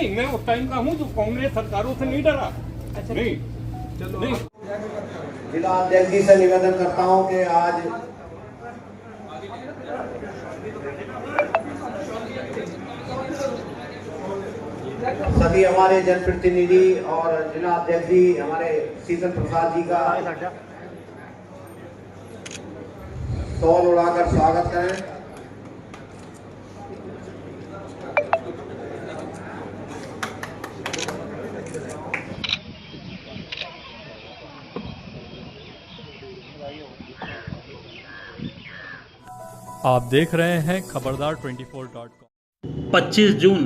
मैं उस टाइम का हूँ जो कांग्रेस सरकारों से नहीं डरा। नहीं नहीं। जिला अध्यक्ष जी से निवेदन करता हूं कि आज सभी हमारे जनप्रतिनिधि और जिला अध्यक्ष जी हमारे शीतल प्रसाद जी का शॉल उड़ाकर स्वागत करें। आप देख रहे हैं खबरदार 24.com। 25 जून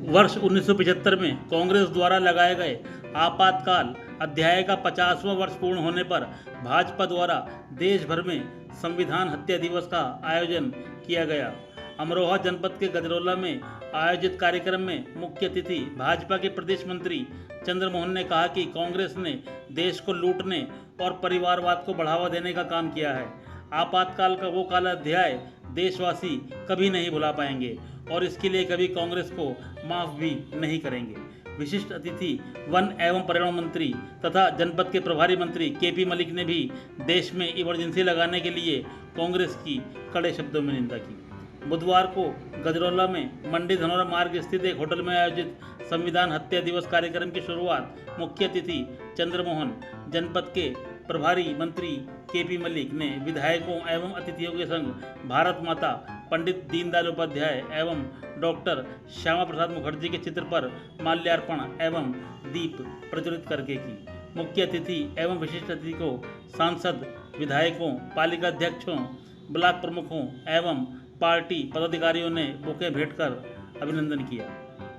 वर्ष 1975 में कांग्रेस द्वारा लगाए गए आपातकाल अध्याय का 50वां वर्ष पूर्ण होने पर भाजपा द्वारा देश भर में संविधान हत्या दिवस का आयोजन किया गया। अमरोहा जनपद के गजरौला में आयोजित कार्यक्रम में मुख्य अतिथि भाजपा के प्रदेश मंत्री चंद्रमोहन ने कहा कि कांग्रेस ने देश को लूटने और परिवारवाद को बढ़ावा देने का काम किया है। आपातकाल का वो काला अध्याय देशवासी कभी नहीं भुला पाएंगे और इसके लिए कभी कांग्रेस को माफ भी नहीं करेंगे। विशिष्ट अतिथि वन एवं पर्यावरण मंत्री तथा जनपद के प्रभारी मंत्री केपी मलिक ने भी देश में इमरजेंसी लगाने के लिए कांग्रेस की कड़े शब्दों में निंदा की। बुधवार को गजरौला में मंडी धनौरा मार्ग स्थित एक होटल में आयोजित संविधान हत्या दिवस कार्यक्रम की शुरुआत मुख्य अतिथि चंद्रमोहन, जनपद के प्रभारी मंत्री केपी मलिक ने विधायकों एवं अतिथियों के संग भारत माता, पंडित दीनदयाल उपाध्याय एवं डॉक्टर श्यामा प्रसाद मुखर्जी के चित्र पर माल्यार्पण एवं दीप प्रज्वलित करके की। मुख्य अतिथि एवं विशिष्ट अतिथि को सांसद, विधायकों, पालिका अध्यक्षों, ब्लॉक प्रमुखों एवं पार्टी पदाधिकारियों ने बुके भेंट कर अभिनंदन किया।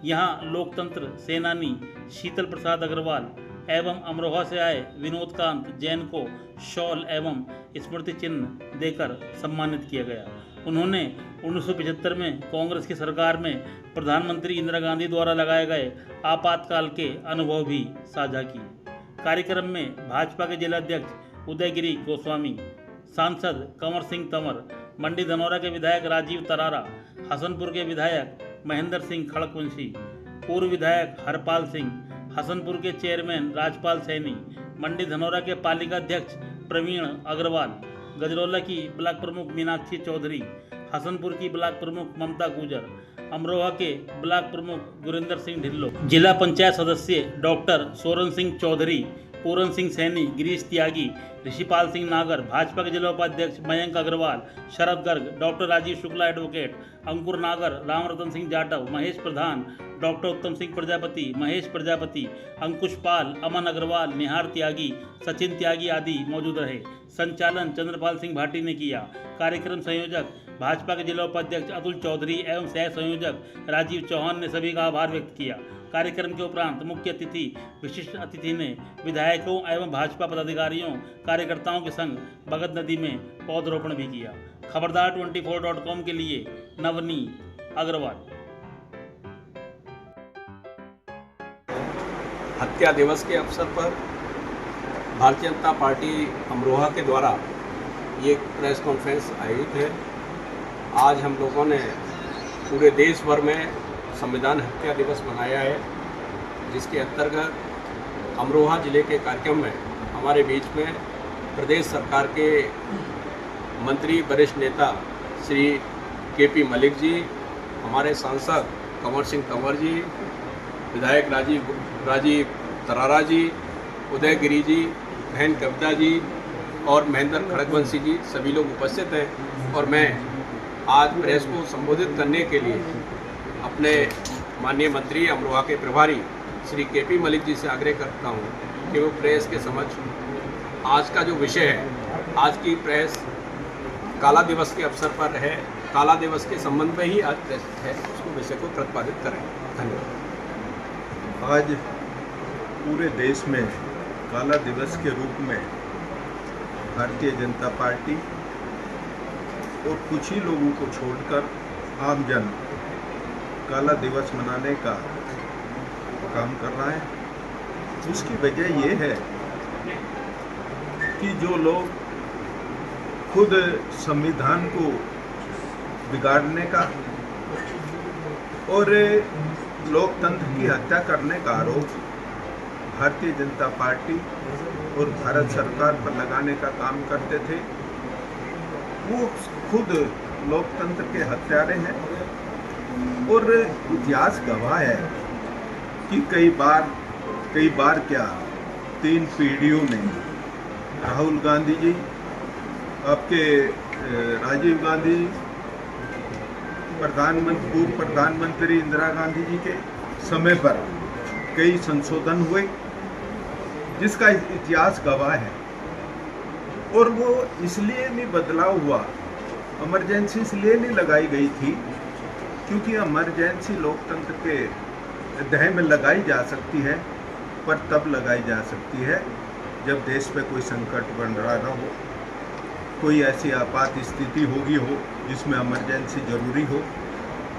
यहाँ लोकतंत्र सेनानी शीतल प्रसाद अग्रवाल एवं अमरोहा से आए विनोदकांत जैन को शॉल एवं स्मृति चिन्ह देकर सम्मानित किया गया। उन्होंने 1975 में कांग्रेस की सरकार में प्रधानमंत्री इंदिरा गांधी द्वारा लगाए गए आपातकाल के अनुभव भी साझा किए। कार्यक्रम में भाजपा के जिलाध्यक्ष उदयगिरी गोस्वामी, सांसद कंवर सिंह तंवर, मंडी धनौरा के विधायक राजीव तरारा, हसनपुर के विधायक महेंद्र सिंह खड़कवंशी, पूर्व विधायक हरपाल सिंह, हसनपुर के चेयरमैन राजपाल सैनी, मंडी धनौरा के पालिका अध्यक्ष प्रवीण अग्रवाल, गजरौला की ब्लॉक प्रमुख मीनाक्षी चौधरी, हसनपुर की ब्लॉक प्रमुख ममता गुजर, अमरोहा के ब्लॉक प्रमुख गुरिंदर सिंह ढिल्लो, जिला पंचायत सदस्य डॉक्टर सोरन सिंह चौधरी, पूरन सिंह सैनी, गिरीश त्यागी, ऋषिपाल सिंह नागर, भाजपा के जिला उपाध्यक्ष मयंक अग्रवाल, शरद गर्ग, डॉक्टर राजीव शुक्ला एडवोकेट, अंकुर नागर, रामरतन सिंह जाटव, महेश प्रधान, डॉक्टर उत्तम सिंह प्रजापति, महेश प्रजापति, अंकुश पाल, अमन अग्रवाल, निहार त्यागी, सचिन त्यागी आदि मौजूद रहे। संचालन चंद्रपाल सिंह भाटी ने किया। कार्यक्रम संयोजक भाजपा के जिला उपाध्यक्ष अतुल चौधरी एवं सह संयोजक राजीव चौहान ने सभी का आभार व्यक्त किया। कार्यक्रम के उपरांत मुख्य अतिथि विशिष्ट अतिथि ने विधायकों एवं भाजपा पदाधिकारियों कार्यकर्ताओं के संग भगत नदी में पौधरोपण भी किया। खबरदार 24.com के लिए नवनीत अग्रवाल। हत्या दिवस के अवसर पर भारतीय जनता पार्टी अमरोहा के द्वारा ये प्रेस कॉन्फ्रेंस आयोजित है। आज हम लोगों ने पूरे देश भर में संविधान हत्या दिवस मनाया है, जिसके अंतर्गत अमरोहा जिले के कार्यक्रम में हमारे बीच में प्रदेश सरकार के मंत्री वरिष्ठ नेता श्री केपी मलिक जी, हमारे सांसद कंवर सिंह तंवर जी, विधायक राजीव तरारा जी, उदयगिरी जी, बहन कविता जी और महेंद्र खड़गवंशी जी सभी लोग उपस्थित हैं। और मैं आज प्रेस को संबोधित करने के लिए अपने माननीय मंत्री अमरोहा के प्रभारी श्री केपी मलिक जी से आग्रह करता हूं कि वो प्रेस के समक्ष आज का जो विषय है, आज की प्रेस काला दिवस के अवसर पर है, काला दिवस के संबंध में ही आज प्रेस है, उसको विषय को प्रतिपादित करें। धन्यवाद। आज पूरे देश में काला दिवस के रूप में भारतीय जनता पार्टी और कुछ ही लोगों को छोड़कर आम जन काला दिवस मनाने का काम कर रहा है। उसकी वजह ये है कि जो लोग खुद संविधान को बिगाड़ने का और लोकतंत्र की हत्या करने का आरोप भारतीय जनता पार्टी और भारत सरकार पर लगाने का काम करते थे, वो खुद लोकतंत्र के हत्यारे हैं। और इतिहास गवाह है कि कई बार क्या 3 पीढ़ियों में राहुल गांधी जी, आपके राजीव गांधी, पूर्व प्रधानमंत्री इंदिरा गांधी जी के समय पर कई संशोधन हुए, जिसका इतिहास गवाह है। और वो इसलिए नहीं बदलाव हुआ, इमरजेंसी इसलिए नहीं लगाई गई थी क्योंकि इमरजेंसी लोकतंत्र के दह में लगाई जा सकती है, पर तब लगाई जा सकती है जब देश पे कोई संकट बन रहा न हो, कोई ऐसी आपात स्थिति होगी हो जिसमें इमरजेंसी जरूरी हो।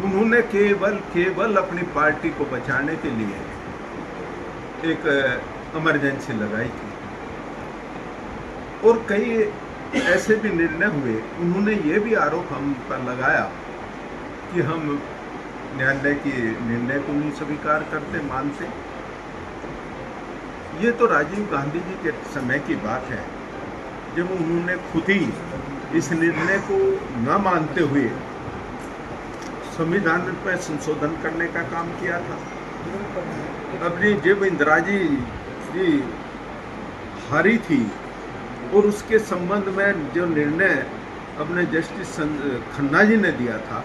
उन्होंने केवल अपनी पार्टी को बचाने के लिए एक इमरजेंसी लगाई थी। और कई ऐसे भी निर्णय हुए। उन्होंने ये भी आरोप हम पर लगाया कि हम न्यायालय के निर्णय को नहीं स्वीकार करते, मानते। ये तो राजीव गांधी जी के समय की बात है, जब उन्होंने खुद ही इस निर्णय को न मानते हुए संविधान पर संशोधन करने का काम किया था। अपनी जब इंदिरा जी हारी थी और उसके संबंध में जो निर्णय अपने जस्टिस खन्ना जी ने दिया था,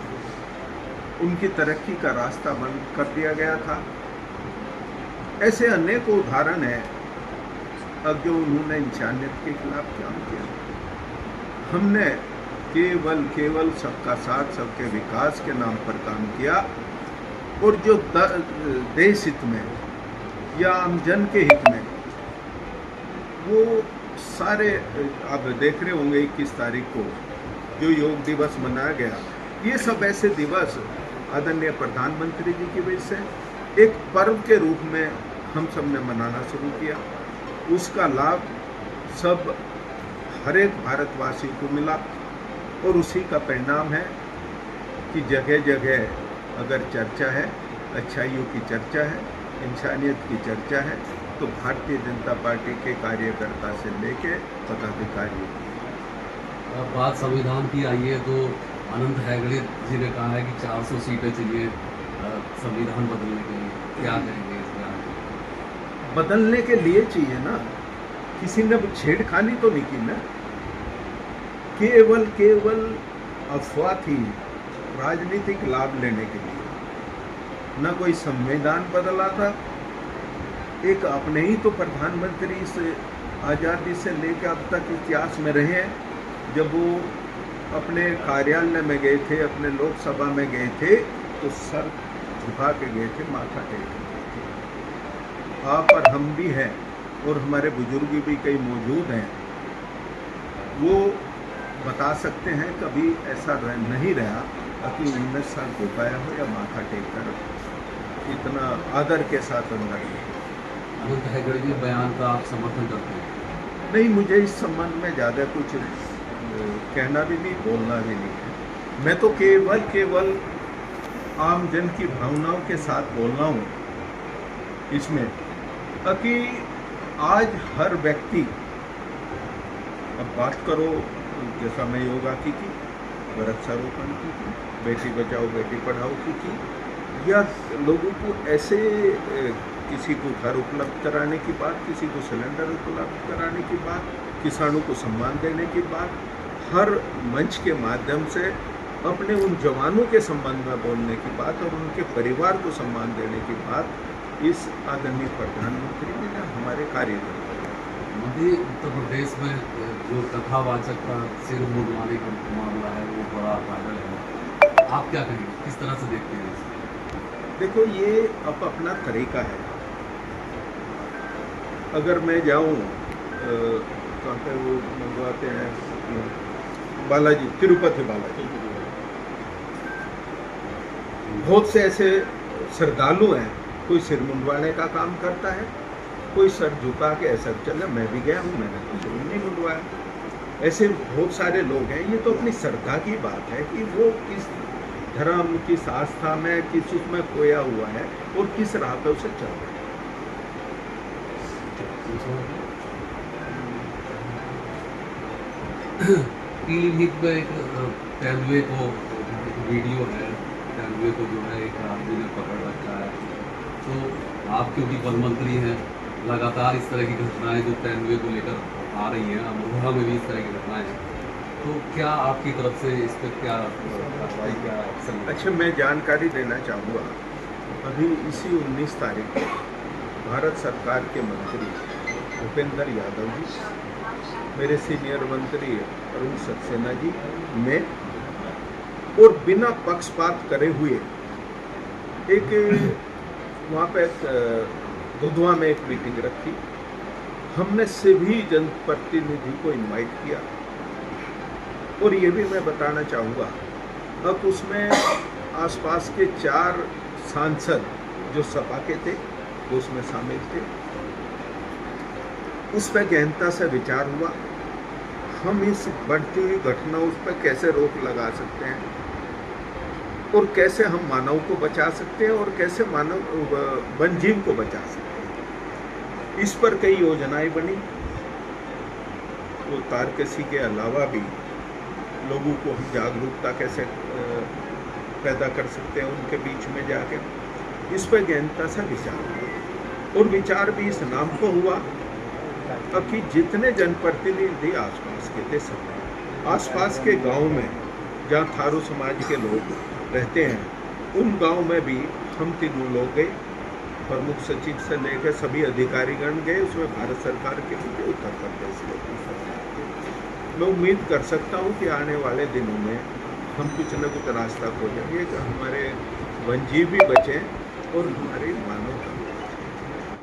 उनकी तरक्की का रास्ता बंद कर दिया गया था। ऐसे अनेक उदाहरण हैं अब जो उन्होंने इंसानियत के खिलाफ काम किया। हमने केवल सबका साथ, सबके विकास के नाम पर काम किया, और जो देश हित में या आमजन के हित में, वो सारे आप देख रहे होंगे 21 तारीख को जो योग दिवस मनाया गया, ये सब ऐसे दिवस आदरणीय प्रधानमंत्री जी की वजह से एक पर्व के रूप में हम सब ने मनाना शुरू किया। उसका लाभ सब हर एक भारतवासी को मिला, और उसी का परिणाम है कि जगह जगह अगर चर्चा है, अच्छाइयों की चर्चा है, इंसानियत की चर्चा है, तो भारतीय जनता पार्टी के कार्यकर्ता से लेके पदाधिकारियों की। बात संविधान की आई है तो अनंत हेगड़े जी ने कहा है कि 400 सीटें चाहिए संविधान बदलने के लिए, क्या कहेंगे इस पर? बदलने के लिए चाहिए ना, किसी ने छेड़खानी तो नहीं की ना, केवल अफवाह थी राजनीतिक लाभ लेने के लिए। न कोई संविधान बदला था। एक अपने ही तो प्रधानमंत्री से आज़ादी से लेकर अब तक इतिहास में रहे हैं, जब वो अपने कार्यालय में गए थे, अपने लोकसभा में गए थे, तो सर झुका के गए थे, माथा टेक के। आप और हम भी हैं, और हमारे बुजुर्ग भी कई मौजूद हैं, वो बता सकते हैं कभी ऐसा नहीं रहा कि 19 साल झुकाया हो या माथा टेक कर इतना आदर के साथ अंदर। अनंत हेगड़े जी बयान का आप समर्थन करते हैं? नहीं, मुझे इस संबंध में ज़्यादा कुछ कहना भी नहीं, बोलना भी नहीं है। मैं तो केवल आम जन की भावनाओं के साथ बोल रहा हूँ इसमें, कि आज हर व्यक्ति, अब बात करो जैसा मैं योगा की वृक्षारोपण की, बेटी बचाओ बेटी पढ़ाओ की, या लोगों को ऐसे किसी को घर उपलब्ध कराने की बात, किसी को सिलेंडर उपलब्ध कराने की बात, किसानों को सम्मान देने की बात, हर मंच के माध्यम से अपने उन जवानों के संबंध में बोलने की बात और उनके परिवार को सम्मान देने की बात इस आदरणीय प्रधानमंत्री ने ना हमारे कार्य कर। मध्य उत्तर प्रदेश में जो कथावाचक का सिर मुड़वाने का मामला है वो बड़ा वायरल है, आप क्या कहेंगे, किस तरह से देखते हैं इसे? देखो, ये अब अपना तरीका है। अगर मैं जाऊं कहाँ पे वो मंगवाते हैं, बालाजी, तिरुपति बालाजी, बहुत से ऐसे श्रद्धालु हैं, कोई सिर मुंडवाने का काम करता है, कोई सर झुका के ऐसा चला। मैं भी गया हूँ, मैंने तो सिर नहीं मुंडवाया। ऐसे बहुत सारे लोग हैं। ये तो अपनी श्रद्धा की बात है कि वो किस धर्म, किस आस्था में, किस उसमें खोया हुआ है और किस राह पे उसे चल रहा है। पीलीभीत में एक तेंदुए को एक वीडियो है, तेंदुए को जो है एक आदमी ने पकड़ रखा है। तो आप क्योंकि वन मंत्री हैं, लगातार इस तरह की घटनाएं जो तेंदुए को लेकर आ रही हैं, अमरोहा में भी इस तरह की घटनाएं हैं, तो क्या आपकी तरफ से इस पर क्या कार्रवाई, क्या एक्शन? अच्छा, मैं जानकारी देना चाहूँगा। अभी इसी 19 तारीख को भारत सरकार के मंत्री भूपेंद्र यादव जी, मेरे सीनियर मंत्री अरुण सक्सेना जी, मैं और बिना पक्षपात करे हुए एक वहाँ पे दुधवा में एक मीटिंग रखी। हमने सभी जनप्रतिनिधि को इनवाइट किया और ये भी मैं बताना चाहूँगा, अब उसमें आसपास के 4 सांसद जो सपा के थे वो उसमें शामिल थे। उस पर गहनता से विचार हुआ, हम इस बढ़ती हुई घटना उस पर कैसे रोक लगा सकते हैं और कैसे हम मानव को बचा सकते हैं और कैसे मानव वन जीव को बचा सकते हैं। इस पर कई योजनाएं बनी। वो तारकसी के अलावा भी लोगों को हम जागरूकता कैसे पैदा कर सकते हैं उनके बीच में जाके, इस पर गहनता से विचार हुआ। और विचार भी इस नाम को हुआ कि जितने जनप्रतिनिधि आसपास के थे, सब आसपास के गांव में जहां थारू समाज के लोग रहते हैं, उन गांव में भी हम तीनों लोग गए। प्रमुख सचिव से लेकर सभी अधिकारीगण गए। उसमें भारत सरकार के भी, उत्तर प्रदेश के भी सरकार के। मैं उम्मीद कर सकता हूं कि आने वाले दिनों में हम कुछ न कुछ रास्ता खोजेंगे कि हमारे वनजीव भी बचें और हमारी मानव